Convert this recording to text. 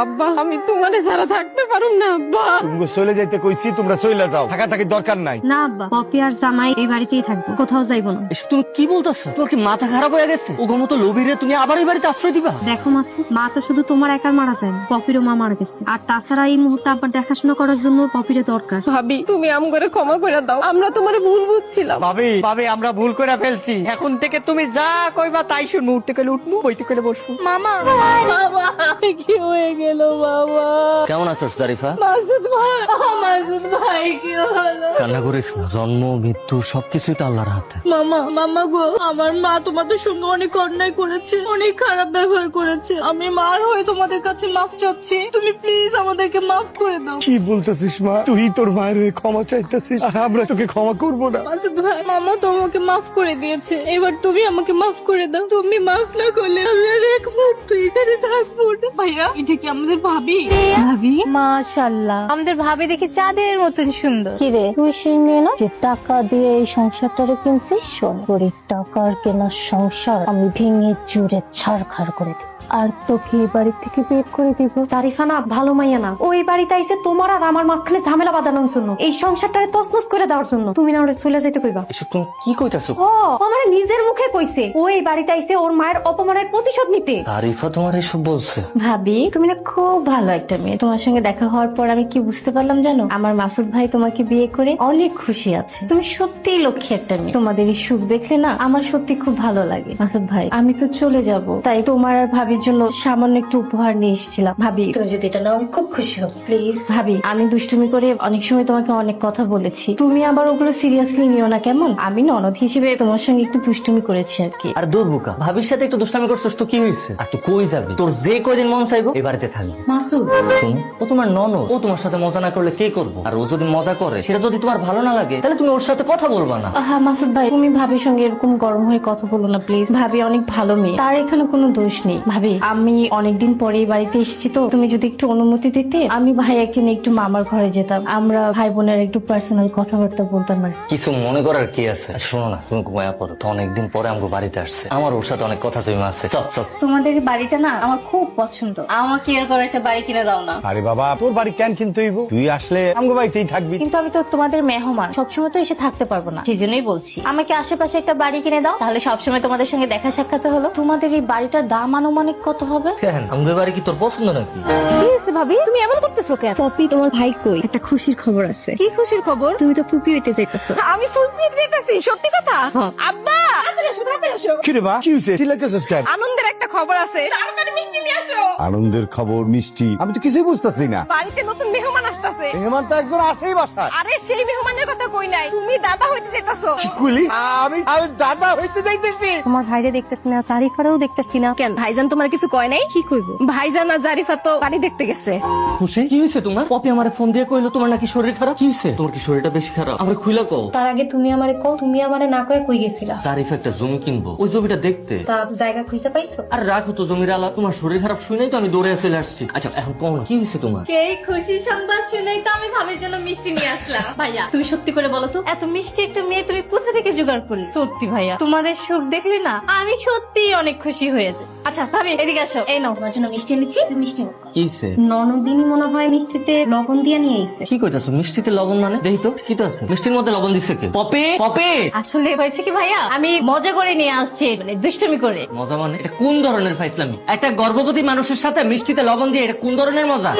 আব্বা আমি তোমারে ছাড়া থাকতে পারুম না আব্বা। তুমি চলে যাইতে কইছি, তোমরা চলে যাও, থাকার দরকার নাই। না আব্বা, পপি আর জামাই এই বাড়িতেই থাকবো, কোথাও যাইবো না। এসব তুমি কি বলতেছো? তোমার কি মাথা খারাপ হয়ে গেছে? ওগো মতো লোভীরে তুমি আবার এই বাড়িতে আশ্রয় দিবা? দেখো মাসুদ, মা তো শুধু তোমার একার মারা যায় না, পপিরও মা মারা গেছে। আর তাছাড়া এই মুহূর্তে আব্বার দেখাশোনা করার জন্য পপিরও দরকার। ভাবি তুমি আম করে ক্ষমা করে দাও, আমরা তোমারে ভুল বুঝছিলাম। ভাবি ভাবি আমরা ভুল করে ফেলছি, এখন থেকে তুমি যা কইবা তাই শুনবো। উঠতে গেলে উঠবো, বইতে গেলে বসবো। মামা বাবা কি হয়ে গেল বাবা? কেমন আছো জারিফা? মাসুদ ভাই, মাসুদ ভাই কি হলো? কান্না করিস না, জন্ম মৃত্যু সবকিছুই তো আল্লাহর হাতে। মামা গো, আমার মা তোমাদের সঙ্গে অনেক অন্যায় করেছে, অনেক খারাপ ব্যবহার করেছে। আমি মার হয়ে তোমাদের কাছে মাফ চাচ্ছি, তুমি প্লিজ আমাদেরকে মাফ করে দাও। কি বলতেছিস মা? তুই তোর মায়ের হয়ে ক্ষমা চাইতেছিস, আর আমরা তোকে ক্ষমা করবো না? মাসুদ ভাই, মামা তোমাকে মাফ করে দিয়েছে, এবার তুমি আমাকে মাফ করে দাও। তুমি মাফ না করলে আমি আর এক মুহূর্ত এখানে থাকবো না। ভাইয়া এটা কি আমাদের ভাবি? ভাবি মাশাআল্লাহ, আমাদের ভাবে দেখে চাঁদের মতন সুন্দর। কি রে, তুই সেই মেয়ে না যে টাকা দিয়ে এই সংসারটারে কিনছিস? শোন, তোর এই টাকার কেনার সংসার আমি ভেঙে চুরে ছাড়খাড় করে দিই, আর তোকে এই বাড়ি থেকে বের করে দিব। জারিফা না ভালো মাইয়া না, ওই বাড়িতে আইসে তোমার আর আমার মাঝখানে ঝামেলা বাঁধানোর জন্য, এই সংসারটারে তছনছ করে দেওয়ার জন্য। তুমি না ওরে চলে যাইতে কইবা? এসব তুমি কি কইতাছো? ও আমার নিজের মুখে কইছে, ও এই বাড়িতে আইসে ওর মায়ের অপমানের প্রতিশোধ নিতে। জারিফা তোমার এসব বলছে? ভাবি তুমি না খুব ভালো একটা মেয়ে। তোমার সঙ্গে দেখা হওয়ার পর আমি কি বুঝতে পারলাম জানো? আমার মাসুদ ভাই তোমাকে বিয়ে করে অনেক খুশি আছে। তুমি সত্যিই লক্ষ্মী একটা মেয়ে। তোমাদের এই সুখ দেখলে না আমার সত্যি খুব ভালো লাগে। মাসুদ ভাই আমি তো চলে যাব, তাই তোমার আর ভাবির জন্য সামান্য একটু উপহার নিয়ে এসেছিলাম। ভাবি তুমি যদি এটা নাও আমি খুব খুশি হব, প্লিজ। ভাবি আমি দুষ্টুমি করে অনেক সময় তোমাকে অনেক কথা বলেছি, তুমি আবার ওগুলো সিরিয়াসলি নিও না কেমন? আমি ননদ হিসেবে তোমার সঙ্গে একটু দুষ্টুমি করেছি আর কি। আর দূর বোকা, ভাবির সাথে একটু দুষ্টামি করছিস তো কি হয়েছে? আর তুই কই যাবি? তোর যে কয়দিন মন চাইবো এই বাড়িতে থাকবি। মাসুদ শুনো, ও তোমার ননদ, ও তোমার সাথে মজা না করলে কে করবো? আর ও যদি মজা করে সেটা যদি তোমার ভালো না লাগে তাহলে তুমি ওর সাথে কথা বলবা না। হ্যাঁ মাসুদ ভাই, তুমি ভাবির সঙ্গে এরকম গরম হয়ে কথা বলো না প্লিজ। ভাবি অনেক ভালো মেয়ে, তার এখানে কোনো দোষ নেই। ভাবি আমি অনেকদিন পরে এই বাড়িতে এসেছি, তো তুমি যদি একটু অনুমতি দিতে আমি ভাইয়াকে নিয়ে একটু মামার ঘরে যেতাম, আমরা ভাই বোনের একটু পার্সোনাল কথাবার্তা বলতাম আর কি। কিছু মনে করার কি আছে? আচ্ছা, শোনো না, তুমি ঘুমায়া পড়ো তো, অনেকদিন পরে আমাকে বাড়িতে আসছে, আমার ওর সাথে অনেক কথা জমা আছে। চল চল। তোমাদের এই বাড়িটা না আমার খুব পছন্দ, আমাকে এরকম একটা বাড়ি কিনে দাও না। আরে বাবা, তোর বাড়ি কেন কিনতে হইব? তুই আসলে আমগো বাড়িতেই থাকবি। কিন্তু আমি তো তোমাদের মেহমান, সবসময় তো এসে থাকতে পারবো না, সেই জন্যই বলছি আমাকে আশেপাশে একটা বাড়ি কিনে দাও, তাহলে সবসময় তোমাদের সঙ্গে দেখা সাক্ষাৎ হলো। তোমাদের এই বাড়িটার দাম আনুমানিক কত হবে? কেন, আমাদের বাড়ি কি তোর পছন্দ নাকি? কি হয়েছে ভাবি, তুমি এমন করতেছো কেন? পপি তোমার ভাই কই? একটা খুশির খবর আছে। কি খুশির খবর? তুমি তো ফুপি হইতে যাইতেছো। আমি ফুল পিট দিতেছি, সত্যি কথা? আব্বা তাড়াতাড়ি আসো, তাড়াতাড়ি আসো। কি রে বা, কি হইছে? চিল্লাইতেছিস কেন? আনন্দের একটা খবর আছে, তাড়াতাড়ি মিষ্টি নিয়ে আসো। আনন্দের খবর, মিষ্টি? আমি তো কিছুই বুঝতেছি না। বাড়িতে নতুন মেহমান আসতেছে। মেহমান তো একজন আছেই বাসায়। আরে সেই মেহমানের কথা কই নাই, তুমি দাদা হইতে চাইতাছো। কি কইলি? আমি আমি দাদা হইতে যাইতেছি। তোমার ভাইরে দেখতেছি না, জারিফারেও দেখতেছি না। কেন ভাইজান তোমার কিছু কয় নাই? কি কইব? ভাইজান আর জারিফা তো বাড়ি দেখতে গেছে। খুশি, কি হয়েছে তোমার? পপি আমার ফোন দিয়ে কইলো তোমার নাকি শরীর খারাপ। কি হয়েছে? তোমার কি শরীরটা বেশি খারাপ? আমরা খুইলা কও। তার আগে তুমি আমারে কও, তুমি আমারে না কয়ে কই গেছিলা? জারিফা একটা জমি কিনবো, ওই জমিটা দেখতে। তা জায়গা খুঁজে পাইছো? আর রাখো তো জমির আলা, তোমার শরীর খারাপ শুনেই তো আমি দৌড়ে চলে আসছি। আচ্ছা এখন কও না, কি হয়েছে তোমার? সেই খুশি সংবাদ শুনেই তো আমি ভাবির জন্য মিষ্টি নিয়ে আসলাম। ভাইয়া তুমি সত্যি করে বলো তো, এত মিষ্টি একটা মেয়ে তুমি কোথা থেকে জোগাড় করলে? সত্যি ভাইয়া তোমাদের সুখ দেখলে না আমি সত্যি অনেক খুশি হয়েছে। আচ্ছা ভাবি এদিকে আসো, এই নাও তোমার জন্য মিষ্টি এনেছি, তুমি মিষ্টি মুখ করো। কি হয়েছে? ননদিনী মনে হয় মিষ্টিতে লবণ দিয়ে নিয়ে আইছে। কি কইতাছো? মিষ্টিতে লবণ মানে? দেখি তো কি তো আছে মিষ্টির মধ্যে, লবণ দিছে কে? পপি পপি, আসলে হয়েছে কি ভাইয়া, আমি মজা করে নিয়ে আসছি, মানে দুষ্টুমি করে। মজা মানে? এটা কোন ধরনের ফাইসলামি? একটা গর্ভবতী মানুষের সাথে মিষ্টিতে লবণ দিয়ে এটা কোন ধরনের মজা?